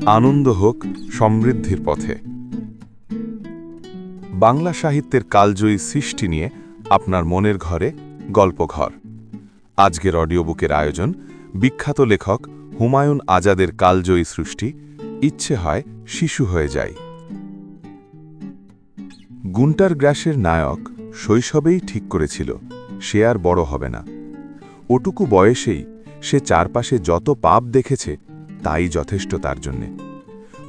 আনন্দ হোক সমৃদ্ধির পথে। বাংলা সাহিত্যের কালজয়ী সৃষ্টি নিয়ে আপনার মনের ঘরে গল্পঘর। আজকের অডিও বুকের আয়োজন বিখ্যাত লেখক হুমায়ুন আজাদের কালজয়ী সৃষ্টি ইচ্ছে হয় শিশু হয়ে যায়। গুন্টার গ্রাসের নায়ক শৈশবেই ঠিক করেছিল সে আর বড় হবে না। ওটুকু বয়সেই সে চারপাশে যত পাপ দেখেছে তাই যথেষ্ট তার জন্যে।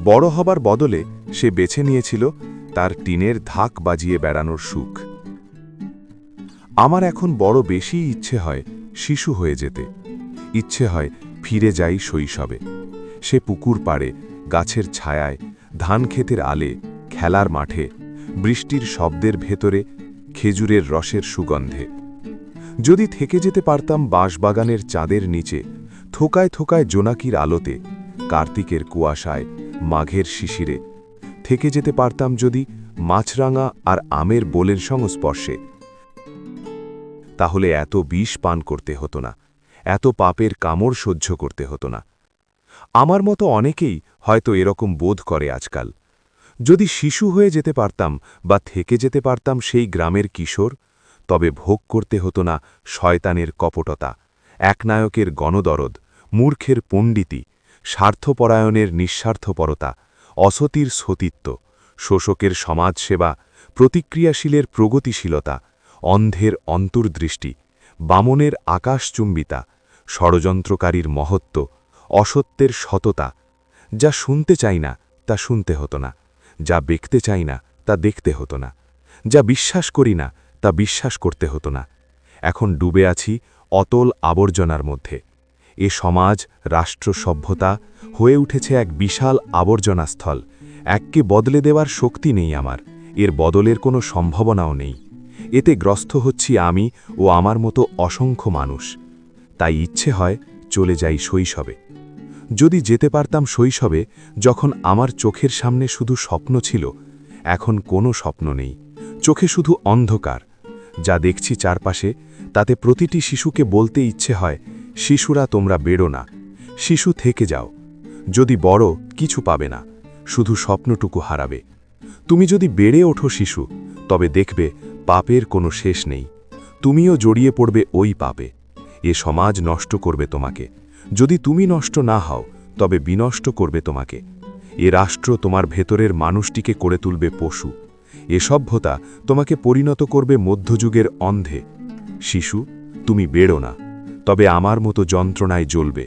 বড় হবার বদলে সে বেছে নিয়েছিল তার টিনের ধাক বাজিয়ে বেড়ানোর সুখ। আমার এখন বড় বেশি ইচ্ছে হয় শিশু হয়ে যেতে। ইচ্ছে হয় ফিরে যাই শৈশবে। সে পুকুর পাড়ে, গাছের ছায়ায়, ধান ক্ষেতের আলে, খেলার মাঠে, বৃষ্টির শব্দের ভেতরে, খেজুরের রসের সুগন্ধে। যদি থেকে যেতে পারতাম বাঁশবাগানের চাঁদের নিচে, থোকায় থোকায় জোনাকির আলোতে, কার্তিকের কুয়াশায়, মাঘের শিশিরে, থেকে যেতে পারতাম যদি মাছরাঙা আর আমের বোলের সংস্পর্শে, তাহলে এত বিষ পান করতে হতো না, এত পাপের কামড় সহ্য করতে হতো না। আমার মতো অনেকেই হয়তো এরকম বোধ করে আজকাল। যদি শিশু হয়ে যেতে পারতাম বা থেকে যেতে পারতাম সেই গ্রামের কিশোর, তবে ভোগ করতে হতো না শয়তানের কপটতা, একনায়কের গণদরদ, মূর্খের পণ্ডিতি, স্বার্থপরায়ণের নিঃস্বার্থপরতা, অসতির সতীত্ব, শোষকের সমাজসেবা, প্রতিক্রিয়াশীলের প্রগতিশীলতা, অন্ধের অন্তর্দৃষ্টি, বামনের আকাশচুম্বিতা, ষড়যন্ত্রকারীর মহত্ব, অসত্যের সততা। যা শুনতে চাই না তা শুনতে হতো না, যা দেখতে চাই না তা দেখতে হতো না, যা বিশ্বাস করি না তা বিশ্বাস করতে হতো না। এখন ডুবে আছি অতল আবর্জনার মধ্যে। এ সমাজ, রাষ্ট্র, সভ্যতা হয়ে উঠেছে এক বিশাল আবর্জনাস্থল। এককে বদলে দেওয়ার শক্তি নেই আমার, এর বদলের কোনো সম্ভাবনাও নেই। এতে গ্রস্ত হচ্ছি আমি ও আমার মতো অসংখ্য মানুষ। তাই ইচ্ছে হয় চলে যাই শৈশবে। যদি যেতে পারতাম শৈশবে, যখন আমার চোখের সামনে শুধু স্বপ্ন ছিল, এখন কোনো স্বপ্ন নেই, চোখে শুধু অন্ধকার। যা দেখছি চারপাশে তাতে প্রতিটি শিশুকে বলতে ইচ্ছে হয়, শিশুরা তোমরা বেরো না, শিশু থেকে যাও। যদি বড় কিছু পাবে না, শুধু স্বপ্নটুকু হারাবে। তুমি যদি বেড়ে ওঠো শিশু, তবে দেখবে পাপের কোনো শেষ নেই, তুমিও জড়িয়ে পড়বে ওই পাপে। এ সমাজ নষ্ট করবে তোমাকে, যদি তুমি নষ্ট না হও তবে বিনষ্ট করবে তোমাকে। এ রাষ্ট্র তোমার ভেতরের মানুষটিকে করে তুলবে পশু। এ সভ্যতা তোমাকে পরিণত করবে মধ্যযুগের অন্ধে। শিশু, তুমি বেরো না, তবে আমার মতো যন্ত্রণায় জ্বলবে।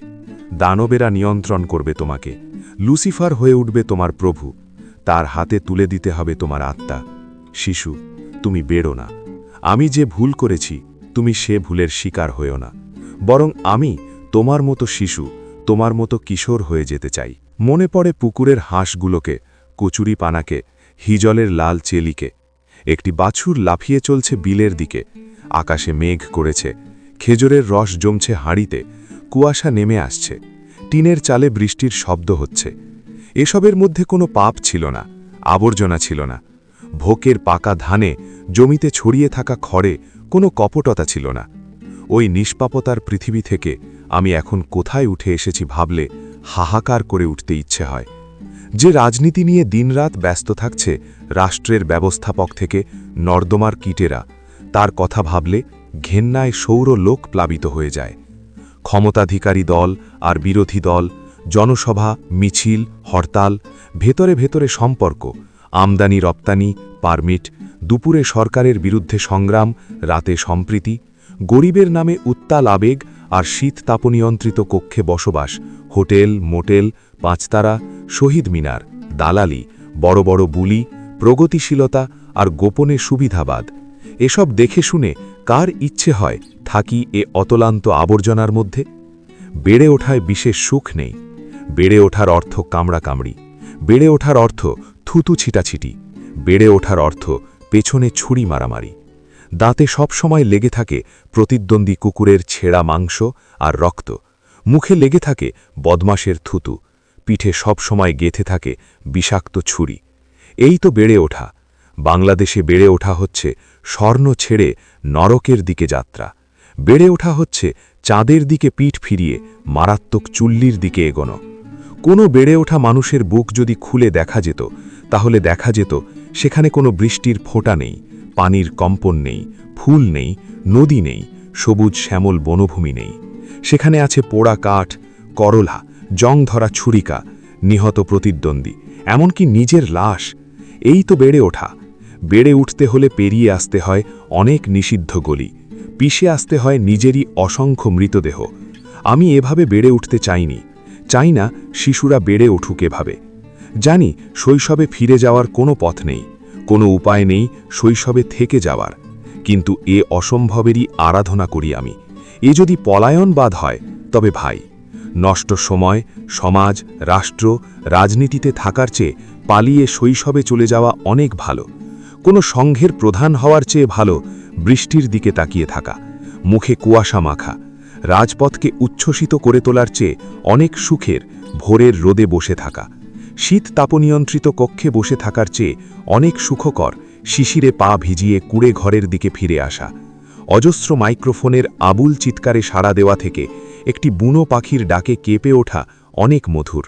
দানবেরা নিয়ন্ত্রণ করবে তোমাকে, লুসিফার হয়ে উঠবে তোমার প্রভু, তার হাতে তুলে দিতে হবে তোমার আত্মা। শিশু, তুমি বেরো না। আমি যে ভুল করেছি তুমি সে ভুলের শিকার হয়েও না, বরং আমি তোমার মতো শিশু, তোমার মতো কিশোর হয়ে যেতে চাই। মনে পড়ে পুকুরের হাঁসগুলোকে, কচুরি পানাকে, হিজলের লাল চেলিকে। একটি বাছুর লাফিয়ে চলছে বিলের দিকে, আকাশে মেঘ করেছে, খেজুরের রস জমছে হাঁড়িতে, কুয়াশা নেমে আসছে, টিনের চালে বৃষ্টির শব্দ হচ্ছে। এসবের মধ্যে কোনো পাপ ছিল না, আবর্জনা ছিল না। ভোকের পাকা ধানে, জমিতে ছড়িয়ে থাকা খড়ে কোনো কপটতা ছিল না। ওই নিষ্পাপতার পৃথিবী থেকে আমি এখন কোথায় উঠে এসেছি ভাবলে হাহাকার করে উঠতে ইচ্ছে হয়। যে রাজনীতি নিয়ে দিনরাত ব্যস্ত থাকছে রাষ্ট্রের ব্যবস্থাপক থেকে নর্দমার কীটেরা, তার কথা ভাবলে ঘেন্নায় সৌর লোক প্লাবিত হয়ে যায়। ক্ষমতাধিকারী দল আর বিরোধী দল, জনসভা, মিছিল, হরতাল, ভেতরে ভেতরে সম্পর্ক, আমদানি রপ্তানি, পারমিট, দুপুরে সরকারের বিরুদ্ধে সংগ্রাম, রাতে সম্প্রীতি, গরিবের নামে উত্তাল আবেগ আর শীত তাপনিয়ন্ত্রিত কক্ষে বসবাস, হোটেল, মোটেল, পাঁচতারা, শহীদ মিনার, দালালি, বড় বড় বুলি, প্রগতিশীলতা আর গোপনে সুবিধাবাদ। এসব দেখে শুনে কার ইচ্ছে হয় থাকি এ অতলান্ত আবর্জনার মধ্যে? বেড়ে ওঠায় বিশেষ সুখ নেই। বেড়ে ওঠার অর্থ কামড়াকামড়ি, বেড়ে ওঠার অর্থ থুতু ছিটাছিটি, বেড়ে ওঠার অর্থ পেছনে ছুরি মারামারি। দাঁতে সবসময় লেগে থাকে প্রতিদ্বন্দ্বী কুকুরের ছেঁড়া মাংস আর রক্ত, মুখে লেগে থাকে বদমাশের থুতু, পিঠে সবসময় গেঁথে থাকে বিষাক্ত ছুরি। এই তো বেড়ে ওঠা। বাংলাদেশে বেড়ে ওঠা হচ্ছে স্বর্ণ ছেড়ে নরকের দিকে যাত্রা। বেড়ে ওঠা হচ্ছে চাঁদের দিকে পিঠ ফিরিয়ে মারাত্মক চুল্লির দিকে এগোনো। কোনো বেড়ে ওঠা মানুষের বুক যদি খুলে দেখা যেত, তাহলে দেখা যেত সেখানে কোনো বৃষ্টির ফোঁটা নেই, পানির কম্পন নেই, ফুল নেই, নদী নেই, সবুজ শ্যামল বনভূমি নেই। সেখানে আছে পোড়া কাঠ, করলা, জং ধরা ছুরিকা, নিহত প্রতিদ্বন্দ্বী, এমনকি নিজের লাশ। এই তো বেড়ে ওঠা। বেড়ে উঠতে হলে পেরিয়ে আসতে হয় অনেক নিষিদ্ধ গলি, পিষে আসতে হয় নিজেরই অসংখ্য মৃতদেহ। আমি এভাবে বেড়ে উঠতে চাইনি, চাই না শিশুরা বেড়ে উঠুক এভাবে। জানি শৈশবে ফিরে যাওয়ার কোনো পথ নেই, কোনো উপায় নেই শৈশবে থেকে যাওয়ার, কিন্তু এ অসম্ভবেরই আরাধনা করি আমি। এ যদি পলায়নবাদ হয়, তবে ভাই, নষ্ট সময়, সমাজ, রাষ্ট্র, রাজনীতিতে থাকার চেয়ে পালিয়ে শৈশবে চলে যাওয়া অনেক ভালো। কোনো সংঘের প্রধান হওয়ার চেয়ে ভালো বৃষ্টির দিকে তাকিয়ে থাকা, মুখে কুয়াশা মাখা। রাজপথকে উচ্ছ্বসিত করে তোলার চেয়ে অনেক সুখের ভোরের রোদে বসে থাকা। শীত তাপনিয়ন্ত্রিত কক্ষে বসে থাকার চেয়ে অনেক সুখকর শিশিরে পা ভিজিয়ে কুড়ে ঘরের দিকে ফিরে আসা। অজস্র মাইক্রোফোনের আবুল চিৎকারে সাড়া দেওয়া থেকে একটি বুনো পাখির ডাকে কেঁপে ওঠা অনেক মধুর।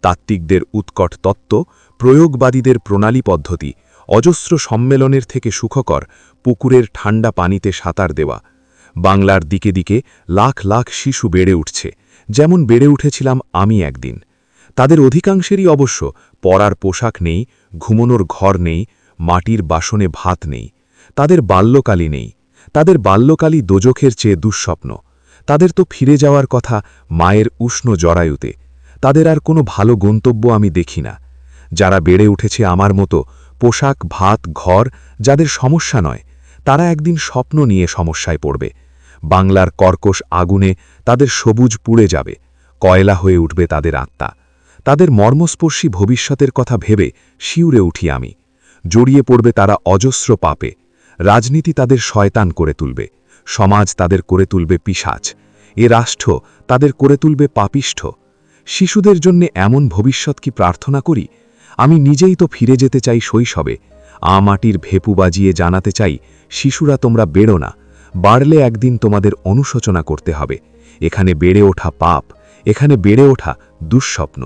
তাত্ত্বিকদের উৎকট তত্ত্ব, প্রয়োগবাদীদের প্রণালী পদ্ধতি, অজস্র সম্মেলনের থেকে সুখকর পুকুরের ঠান্ডা পানিতে সাঁতার দেওয়া। বাংলার দিকে দিকে লাখ লাখ শিশু বেড়ে উঠছে, যেমন বেড়ে উঠেছিলাম আমি একদিন। তাদের অধিকাংশেরই অবশ্য পরার পোশাক নেই, ঘুমনোর ঘর নেই, মাটির বাসনে ভাত নেই। তাদের বাল্যকালই নেই, তাদের বাল্যকালই দোজখের চেয়ে দুঃস্বপ্ন। তাদের তো ফিরে যাওয়ার কথা মায়ের উষ্ণ জরায়ুতে। তাদের আর কোনো ভালো গন্তব্য আমি দেখি না। যারা বেড়ে উঠেছে আমার মতো, পোশাক, ভাত, ঘর যাদের সমস্যা নয়, তারা একদিন স্বপ্ন নিয়ে সমস্যায় পড়বে। বাংলার কর্কশ আগুনে তাদের সবুজ পুড়ে যাবে, কয়লা হয়ে উঠবে তাদের আত্মা। তাদের মর্মস্পর্শী ভবিষ্যতের কথা ভেবে শিউরে উঠি আমি। জড়িয়ে পড়বে তারা অজস্র পাপে। রাজনীতি তাদের শয়তান করে তুলবে, সমাজ তাদের করে তুলবে পিশাচ, এ রাষ্ট্র তাদের করে তুলবে পাপিষ্ঠ। শিশুদের জন্য এমন ভবিষ্যৎ কি প্রার্থনা করি? আমি নিজেই তো ফিরে যেতে চাই শৈশবে। মাটির ভেপু বাজিয়ে জানাতে চাই, শিশুরা তোমরা বেড়ো না, বাড়লে একদিন তোমাদের অনুশোচনা করতে হবে। এখানে বেড়ে ওঠা পাপ, এখানে বেড়ে ওঠা দুঃস্বপ্ন।